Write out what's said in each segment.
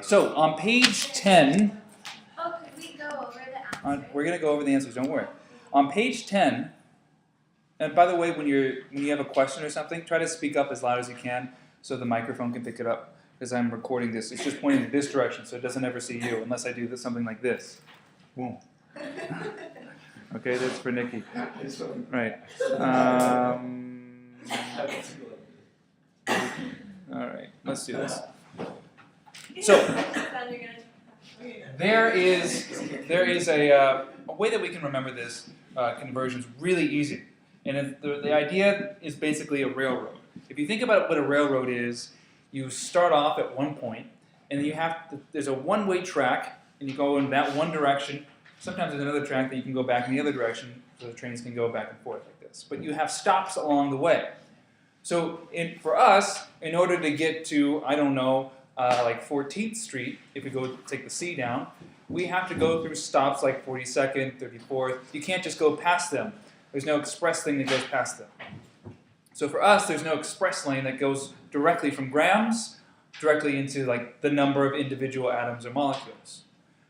So on page 10, oh, could we go over the answers? we're going to go over the answers, don't worry. On page 10, and by the way, when you have a question or something, try to speak up as loud as you can so the microphone can pick it up, because I'm recording this. It's just pointing in this direction, so it doesn't ever see you, unless I do this, something like this. Boom. Okay, that's for Nikki. Right. All right, let's do this. So there is a way that we can remember this conversion is really easy, and the idea is basically a railroad. If you think about what a railroad is, you start off at one point, and then there's a one-way track, and you go in that one direction. Sometimes there's another track that you can go back in the other direction, so the trains can go back and forth like this. But you have stops along the way. So for us, in order to get to, I don't know, like 14th Street, if we go take the C down, we have to go through stops like 42nd, 34th. You can't just go past them. There's no express thing that goes past them. So for us, there's no express lane that goes directly from grams directly into like the number of individual atoms or molecules.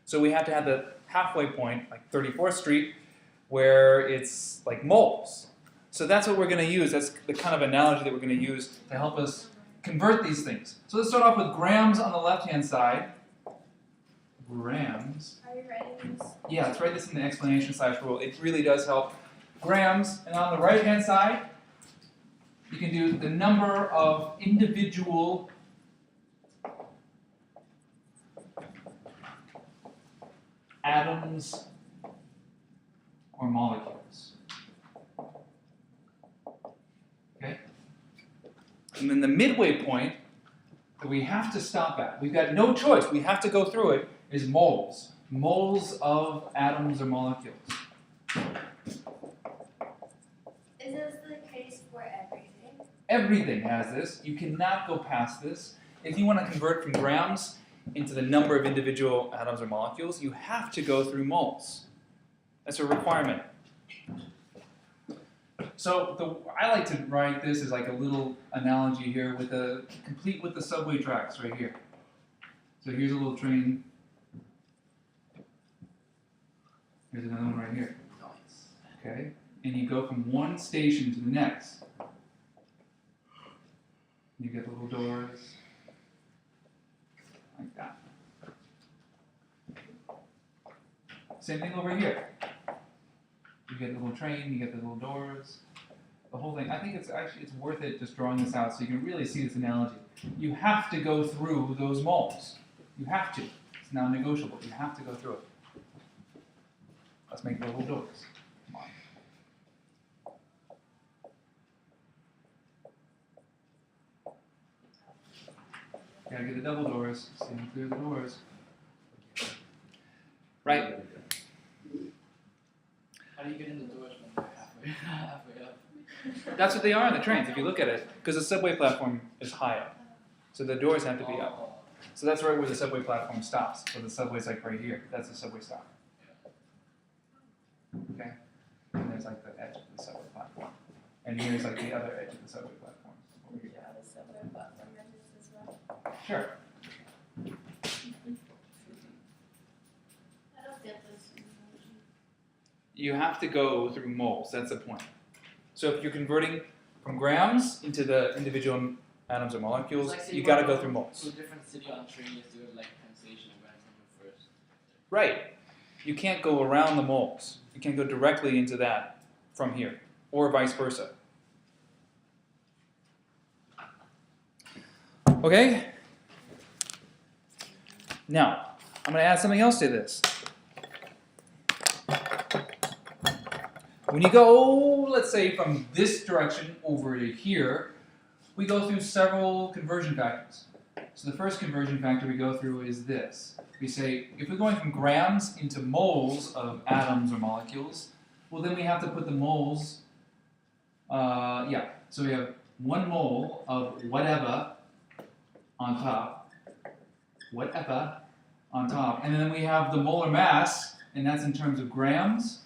So we have to have the halfway point, like 34th Street, where it's like moles. So that's what we're going to use. That's the kind of analogy that we're going to use to help us convert these things. So let's start off with grams on the left-hand side. Grams. Are you writing this? Yeah, let's write this in the explanation / rule. It really does help. Grams, and on the right-hand side, you can do the number of individual atoms or molecules. Okay? And then the midway point that we have to stop at, we've got no choice, we have to go through it, is moles. Moles of atoms or molecules. Is this the case for everything? Everything has this. You cannot go past this. If you want to convert from grams into the number of individual atoms or molecules, you have to go through moles. That's a requirement. So I like to write this as like a little analogy here with complete with the subway tracks right here. So here's a little train. Here's another one right here. Okay? And you go from one station to the next. You get the little doors. Like that. Same thing over here. You get the little train, you get the little doors, the whole thing. I think it's worth it just drawing this out so you can really see this analogy. You have to go through those moles. You have to. It's non-negotiable. You have to go through it. Let's make the little doors. Come on. Gotta get the double doors. See them clear the doors. Right. How do you get in the doors when you're halfway up? That's what they are on the trains, if you look at it, because the subway platform is high up. So the doors have to be up. So that's right where the subway platform stops. So the subway's like right here. That's the subway stop. Okay? And there's like the edge of the subway platform. And here's like the other edge of the subway platform. Over here. Yeah, the subway platform edges as well. Sure. I don't get this. You have to go through moles. That's the point. So if you're converting from grams into the individual atoms or molecules, Like, say you got to go through To moles. a different city on train, you have to go to like Penn Station and grab something first. Right. You can't go around the moles. You can go directly into that from here, or vice versa. Okay? Now, I'm going to add something else to this. When you go, let's say, from this direction over to here, we go through several conversion factors. So the first conversion factor we go through is this. We say, if we're going from grams into moles of atoms or molecules, well then we have to put the moles, so we have 1 mole of whatever on top, and then we have the molar mass, and that's in terms of grams,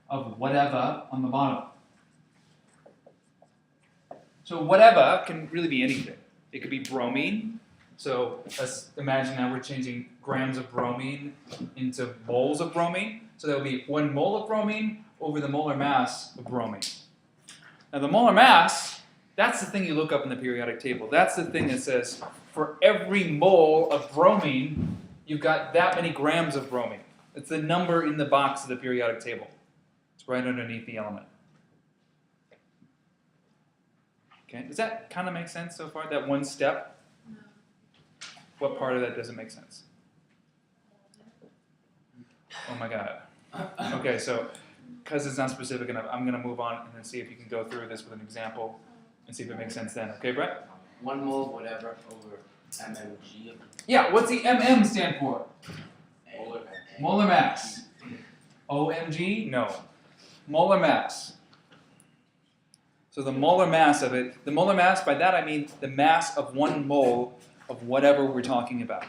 of whatever on the bottom. So whatever can really be anything. It could be bromine, So let's imagine now we're changing grams of bromine into moles of bromine. So that would be 1 mole of bromine over the molar mass of bromine. Now the molar mass, that's the thing you look up in the periodic table. That's the thing that says for every mole of bromine, you've got that many grams of bromine. It's the number in the box of the periodic table. It's right underneath the element. Okay, does that kind of make sense so far, that one step? No. What part of that doesn't make sense? Oh my god. Okay, so because it's not specific enough, I'm going to move on and then see if you can go through this with an example and see if it makes sense then. Okay, Brett? 1 mole of whatever over mmg of Yeah, what's the MM stand for? molar. Molar mass. OMG? No. Molar mass. So the molar mass of it, the molar mass, by that I mean the mass of 1 mole of whatever we're talking about.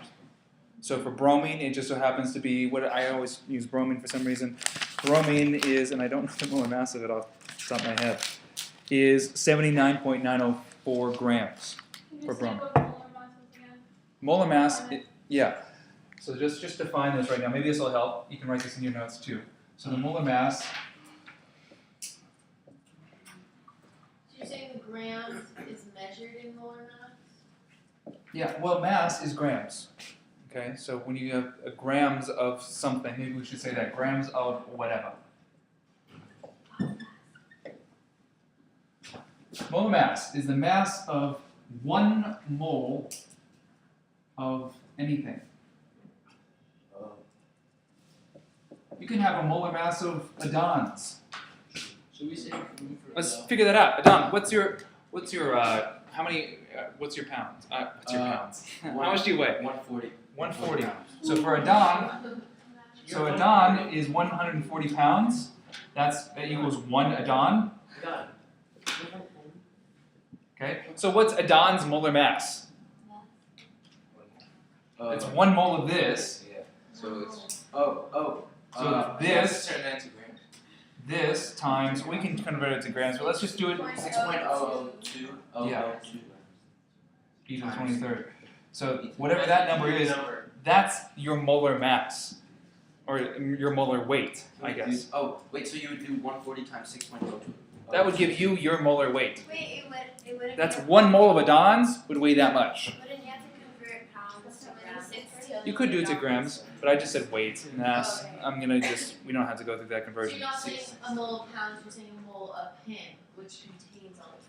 So for bromine, it just so happens to be, what I always use bromine for some reason. Bromine is, and I don't know the molar mass of it off the top of my head, is 79.904 grams for bromine. Molar mass, yeah. So just define this right now. Maybe this will help. You can write this in your notes too. So the molar mass, So you're saying the grams is measured in molar mass? yeah, well, mass is grams. Okay, so when you have grams of something, maybe we should say that, grams of whatever. Molar mass is the mass of 1 mole of anything. You can have a molar mass of Adans. Should we say room for Let's figure that out. Adan, what's your how many? What's your pounds? What's your pounds? How much do you weigh? 140. 140. So for Adan, so Adan is 140 pounds. That equals 1 Adan. Done. Okay. So what's Adan's molar mass? It's 1 mole of this. Yeah. So it's So this turn that to grams. this times, we can convert it to grams, but let's just do it 6.002. Yeah. e to the 23rd. So whatever that number is, that's your molar mass, or your molar weight, I guess. Oh, wait, so you would do 140 times 6.02. That would give you your molar weight. Wait, it would That's 1 mole of Adans would weigh that much. Wouldn't you have to convert pounds to grams? You could do it to grams, but I just said weight, and mass. I'm gonna we don't have to go through that So conversion. you're not saying a mole of pounds, you're saying a mole of him, which contains all those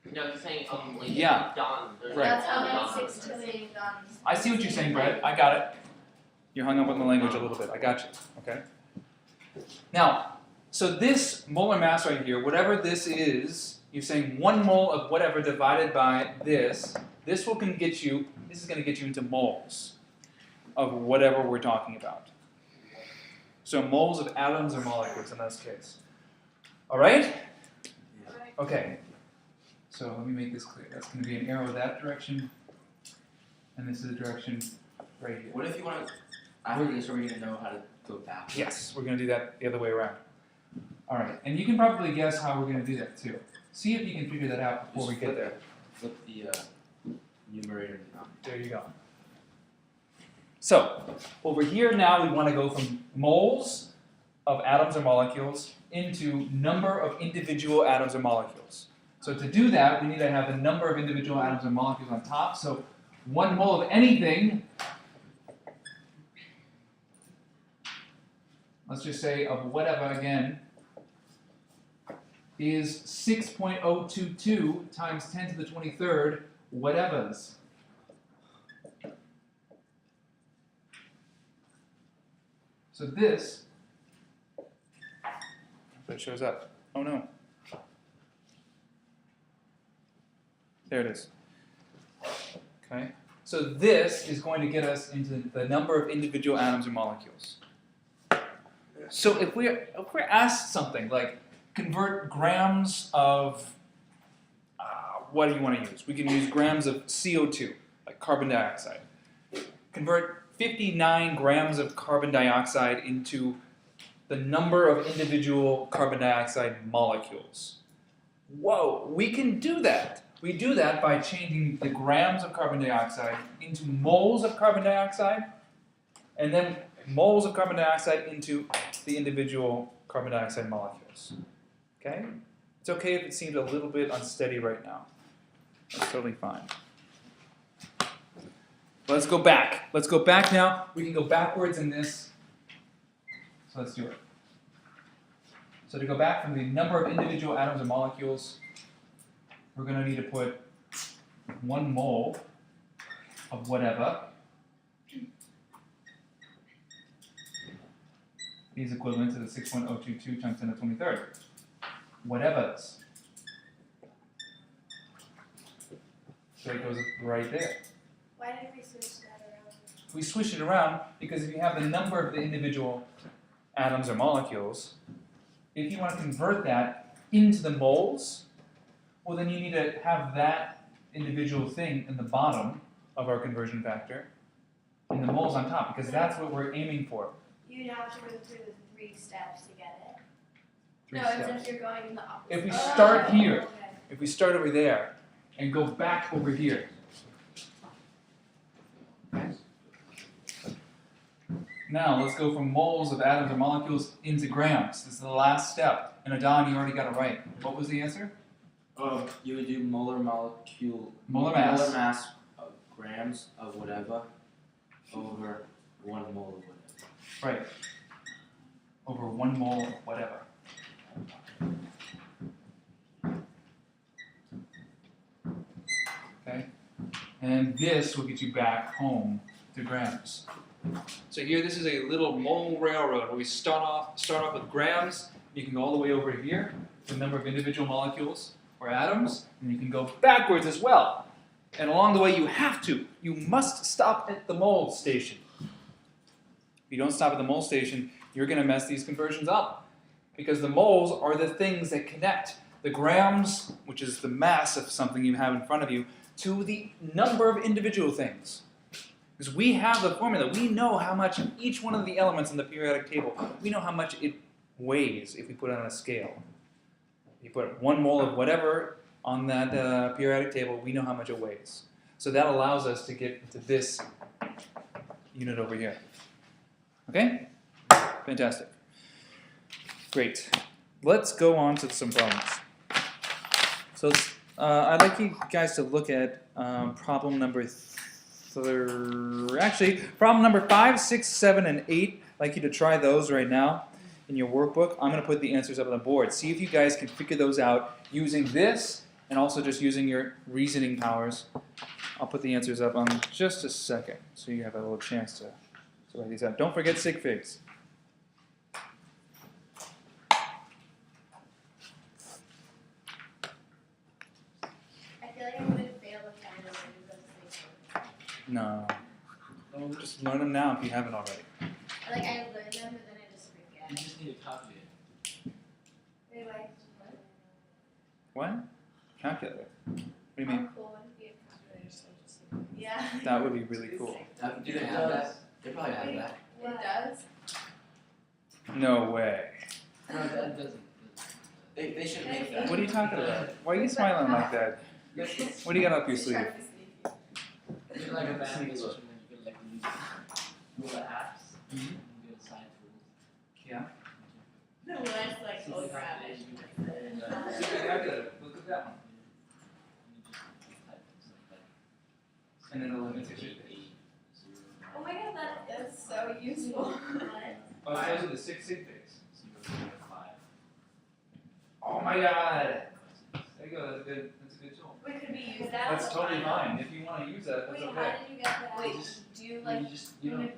pounds. No, you're saying like Yeah. Don. Right. That's how Don. many 6 trillion Dons. I see what you're saying, Brett. I got it. You're hung up on the language a little bit. I got you. Okay. Now, so this molar mass right here, whatever this is, you're saying 1 mole of whatever divided by this. This will can get you. This is going to get you into moles of whatever we're talking about. So moles of atoms or molecules in this case. All right? Okay. So let me make this clear. That's going to be an arrow that direction, and this is the direction right here. What if you want to, after this, are we going to know how to go back? Yes, we're going to do that the other way around. All right, and you can probably guess how we're going to do that too. See if you can figure that out before we get there. Flip the numerator and denominator. There you go. So, over here now we want to go from moles of atoms or molecules into number of individual atoms or molecules. So to do that, we need to have the number of individual atoms or molecules on top. So 1 mole of anything, let's just say of whatever again, is 6.022 times 10 to the 23rd whatevers. So this, if it shows up, oh no. There it is. Okay, so this is going to get us into the number of individual atoms or molecules. So if we're asked something like convert grams of, what do you want to use? We can use grams of CO2, like carbon dioxide. Convert 59 grams of carbon dioxide into the number of individual carbon dioxide molecules. Whoa, we can do that. We do that by changing the grams of carbon dioxide into moles of carbon dioxide, and then moles of carbon dioxide into the individual carbon dioxide molecules. Okay? It's okay if it seems a little bit unsteady right now. That's totally fine. Let's go back. Let's go back now. We can go backwards in this. So let's do it. So to go back from the number of individual atoms and molecules, we're going to need to put 1 mole of whatever is equivalent to the 6.022 times 10 to the 23rd. Whatever's. So it goes right there. Why did we switch that around? We switch it around because if you have the number of the individual atoms or molecules, if you want to convert that into the moles, well then you need to have that individual thing in the bottom of our conversion factor and the moles on top, because that's what we're aiming for. You'd have to go through the 3 steps to get it. 3 No, steps. it's if you're going in the opposite. If we start here, Okay. if we start over there and go back over here. Okay? Now let's go from moles of atoms or molecules into grams. This is the last step. And Adon, you already got it right. What was the answer? You would do molar molecule. Molar mass. Molar mass of grams of whatever over 1 mole of whatever. Right. Over 1 mole of whatever. Okay? And this will get you back home to grams. So here, this is a little mole railroad where we start off with grams. You can go all the way over here, the number of individual molecules or atoms, and you can go backwards as well. And along the way, you must stop at the mole station. If you don't stop at the mole station, you're going to mess these conversions up. Because the moles are the things that connect the grams, which is the mass of something you have in front of you, to the number of individual things. Because we have the formula. We know how much each one of the elements in the periodic table, we know how much it weighs if we put it on a scale. You put 1 mole of whatever on that periodic table, we know how much it weighs. So that allows us to get to this unit over here. Okay? Fantastic. Great. Let's go on to some problems. So I'd like you guys to look at problem number problem number 5, 6, 7, and 8. I'd like you to try those right now in your workbook. I'm going to put the answers up on the board. See if you guys can figure those out using this and also just using your reasoning powers. I'll put the answers up on just a second so you have a little chance to write these out. Don't forget sig figs. I feel like I'm going to fail the final one because No. Don't just learn them now if you haven't already. I learned them, but then I just You forget. just need to calculate it. Wait, why? What? Calculator. What do you mean? How cool would it be if calculators so just yeah. That would be really cool. Do they have that? They probably have that. It does? No way. No, that doesn't. They should make that. What are you talking about? Why are you smiling like that? What do you got up your Just sleeve? trying to be sneaky. It's like a band position when you can like use rule apps and get science rules. Yeah. No, when I just like, oh crap. Calculator. Look at that one. And then the limits are Oh my god, that is so useful. Oh, those are the 6 sig figs. Oh my god. There you go. That's a good tool. Wait, could we use that? That's totally fine. If you want to use that, that's Wait, okay. how did you get that? Wait, do you like, you don't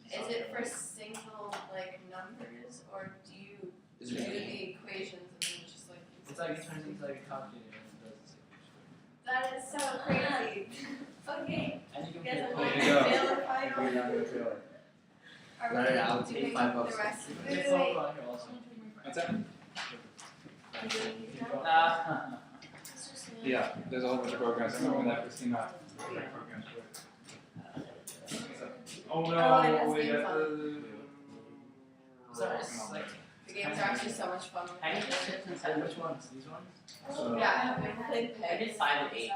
is it for single like numbers or do you Is do it the equations and then just like use It's like it turns into like a calculator and it does the that is so crazy. Okay, and you can guess I'm play going There you to go. fail the final. Are we Right, I'll doing take $5. the rest of It's it? all Wait, around here also. What's that? I'm doing these now? It's just me. Yeah, there's a whole bunch of programs. I remember when that first came out. Programs. Oh Oh, no, it has wait. names on So it's like games are actually so much fun. How do you just sit inside which ones? These ones? Yeah, have you ever played I Peg? did 5 of 8.